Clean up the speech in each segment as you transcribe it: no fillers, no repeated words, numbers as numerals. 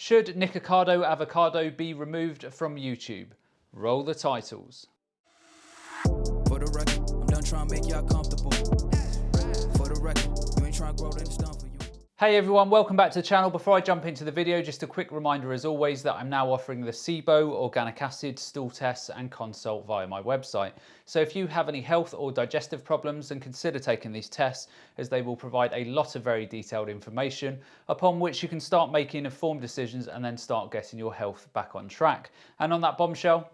Should Nikocado avocado be removed from YouTube? Roll the titles. For the record, I'm done trying to make y'all comfortable. For the record, you ain't trying to grow, then it's done for you. Hey everyone, welcome back to the channel. Before I jump into the video, just a quick reminder as always that I'm now offering the SIBO, organic acid, stool tests and consult via my website. So if you have any health or digestive problems, then consider taking these tests, as they will provide a lot of very detailed information upon which you can start making informed decisions and then start getting your health back on track. And on that bombshell,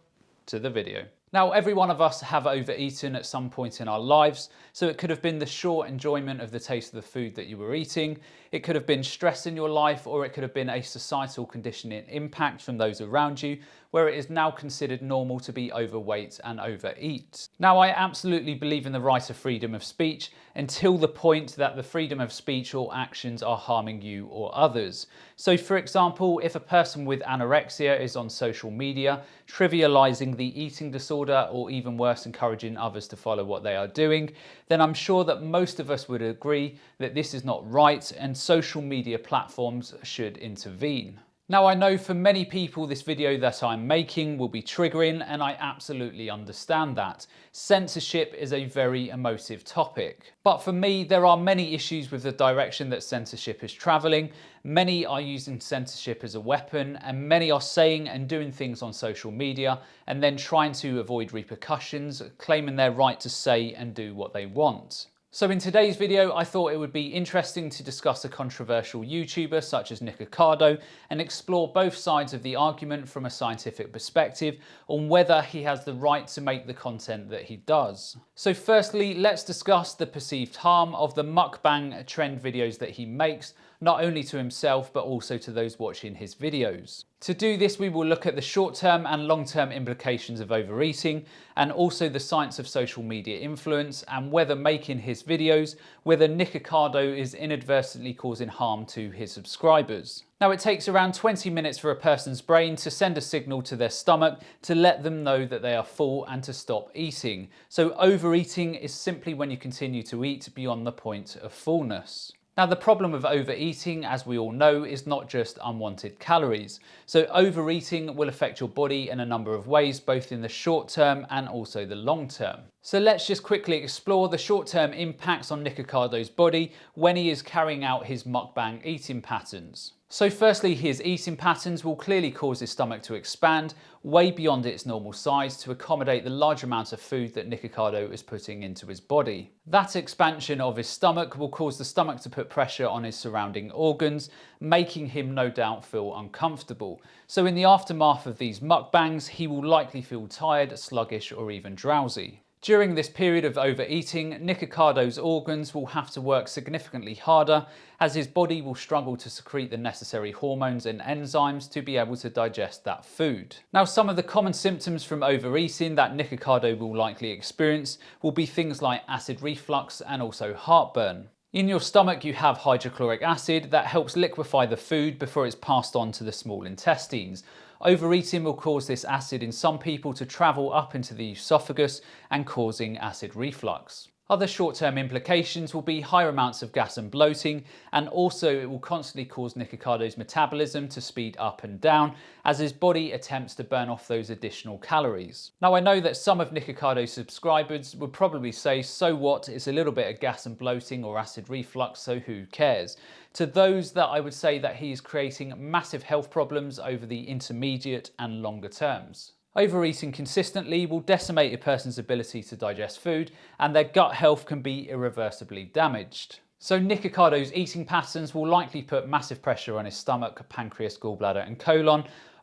to the video. Now, every one of us have overeaten at some point in our lives, so it could have been the short enjoyment of the taste of the food that you were eating, it could have been stress in your life, or it could have been a societal conditioning impact from those around you, where it is now considered normal to be overweight and overeat. Now, I absolutely believe in the right of freedom of speech until the point that the freedom of speech or actions are harming you or others. So for example, if a person with anorexia is on social media, trivializing the eating disorder or even worse, encouraging others to follow what they are doing, then I'm sure that most of us would agree that this is not right and social media platforms should intervene. Now, I know for many people this video that I'm making will be triggering, and I absolutely understand that. Censorship is a very emotive topic. But for me, there are many issues with the direction that censorship is travelling. Many are using censorship as a weapon, and many are saying and doing things on social media and then trying to avoid repercussions, claiming their right to say and do what they want. So in today's video, I thought it would be interesting to discuss a controversial YouTuber such as Nikocado and explore both sides of the argument from a scientific perspective on whether he has the right to make the content that he does. So firstly, let's discuss the perceived harm of the mukbang trend videos that he makes, not only to himself but also to those watching his videos. To do this, we will look at the short-term and long-term implications of overeating, and also the science of social media influence, and whether making his videos, whether Nikocado is inadvertently causing harm to his subscribers. Now, it takes around 20 minutes for a person's brain to send a signal to their stomach to let them know that they are full and to stop eating. So overeating is simply when you continue to eat beyond the point of fullness. Now, the problem with overeating, as we all know, is not just unwanted calories. So overeating will affect your body in a number of ways, both in the short term and also the long term. So let's just quickly explore the short-term impacts on Nikocado's body when he is carrying out his mukbang eating patterns. So firstly, his eating patterns will clearly cause his stomach to expand way beyond its normal size to accommodate the large amount of food that Nikocado is putting into his body. That expansion of his stomach will cause the stomach to put pressure on his surrounding organs, making him no doubt feel uncomfortable. So in the aftermath of these mukbangs, he will likely feel tired, sluggish, or even drowsy. During this period of overeating, Nikocado's organs will have to work significantly harder, as his body will struggle to secrete the necessary hormones and enzymes to be able to digest that food. Now, some of the common symptoms from overeating that Nikocado will likely experience will be things like acid reflux and also heartburn. In your stomach, you have hydrochloric acid that helps liquefy the food before it's passed on to the small intestines. Overeating will cause this acid in some people to travel up into the esophagus and causing acid reflux. Other short-term implications will be higher amounts of gas and bloating, and also it will constantly cause Nikocado's metabolism to speed up and down as his body attempts to burn off those additional calories. Now, I know that some of Nikocado's subscribers would probably say, so what, it's a little bit of gas and bloating or acid reflux, so who cares? To those that I would say that he is creating massive health problems over the intermediate and longer terms. Overeating consistently will decimate a person's ability to digest food, and their gut health can be irreversibly damaged. So Nikocado's eating patterns will likely put massive pressure on his stomach, pancreas, gallbladder and colon.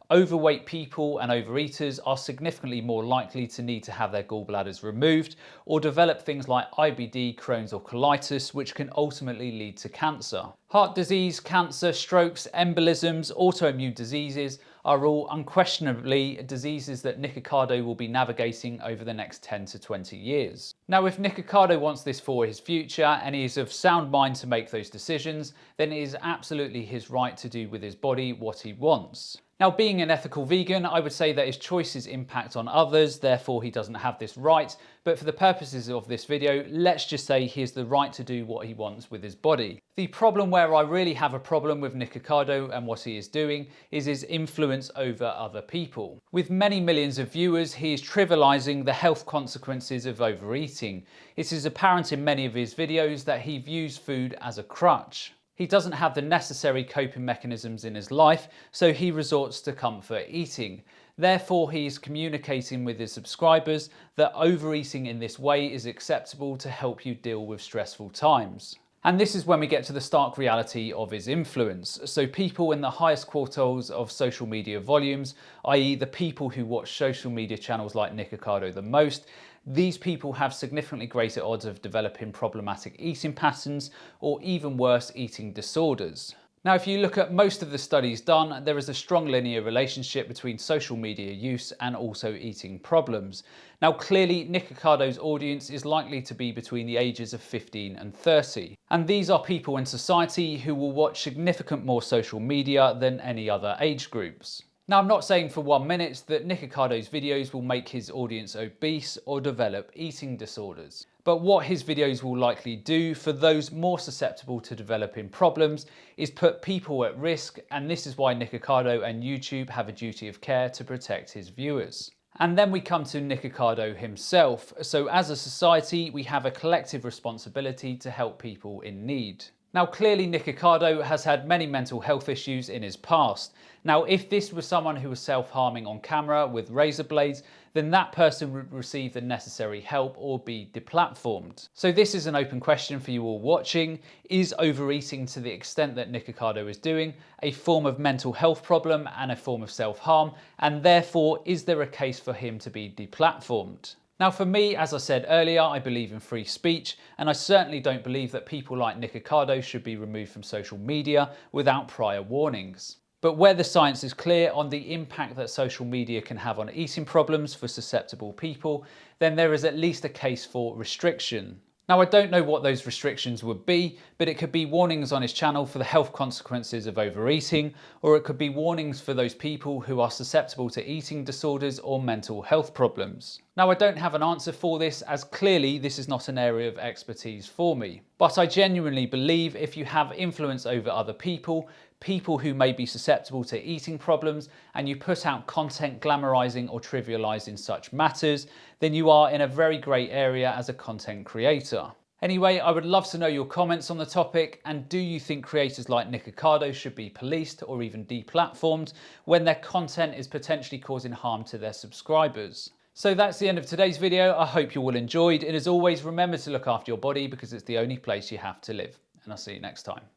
Overweight people and overeaters are significantly more likely to need to have their gallbladders removed or develop things like IBD, Crohn's or colitis, which can ultimately lead to cancer. Heart disease, cancer, strokes, embolisms, autoimmune diseases are all unquestionably diseases that Nikocado will be navigating over the next 10 to 20 years. Now, if Nikocado wants this for his future and he is of sound mind to make those decisions, then it is absolutely his right to do with his body what he wants. Now, being an ethical vegan, I would say that his choices impact on others, therefore he doesn't have this right. But for the purposes of this video, let's just say he has the right to do what he wants with his body. The problem where I really have a problem with Nikocado and what he is doing is his influence over other people. With many millions of viewers, he is trivializing the health consequences of overeating. It is apparent in many of his videos that he views food as a crutch. He doesn't have the necessary coping mechanisms in his life, so he resorts to comfort eating. Therefore, he is communicating with his subscribers that overeating in this way is acceptable to help you deal with stressful times. And this is when we get to the stark reality of his influence. So people in the highest quartiles of social media volumes, i.e. the people who watch social media channels like Nikocado the most, these people have significantly greater odds of developing problematic eating patterns or even worse, eating disorders. Now, if you look at most of the studies done, there is a strong linear relationship between social media use and also eating problems. Now, clearly, Nikocado's audience is likely to be between the ages of 15 and 30. And these are people in society who will watch significant more social media than any other age groups. Now, I'm not saying for 1 minute that Nikocado's videos will make his audience obese or develop eating disorders. But what his videos will likely do for those more susceptible to developing problems is put people at risk, and this is why Nikocado and YouTube have a duty of care to protect his viewers. And then we come to Nikocado himself. So as a society, we have a collective responsibility to help people in need. Now, clearly Nikocado has had many mental health issues in his past. Now, if this was someone who was self-harming on camera with razor blades, then that person would receive the necessary help or be deplatformed. So this is an open question for you all watching. Is overeating to the extent that Nikocado is doing a form of mental health problem and a form of self-harm? And therefore, is there a case for him to be deplatformed? Now, for me, as I said earlier, I believe in free speech, and I certainly don't believe that people like Nikocado should be removed from social media without prior warnings. But where the science is clear on the impact that social media can have on eating problems for susceptible people, then there is at least a case for restriction. Now, I don't know what those restrictions would be, but it could be warnings on his channel for the health consequences of overeating, or it could be warnings for those people who are susceptible to eating disorders or mental health problems. Now, I don't have an answer for this, as clearly this is not an area of expertise for me. But I genuinely believe if you have influence over other people, people who may be susceptible to eating problems, and you put out content glamorizing or trivializing such matters, then you are in a very grey area as a content creator. Anyway, I would love to know your comments on the topic, and do you think creators like Nikocado should be policed or even deplatformed when their content is potentially causing harm to their subscribers? So that's the end of today's video. I hope you all enjoyed, and as always, remember to look after your body because it's the only place you have to live. And I'll see you next time.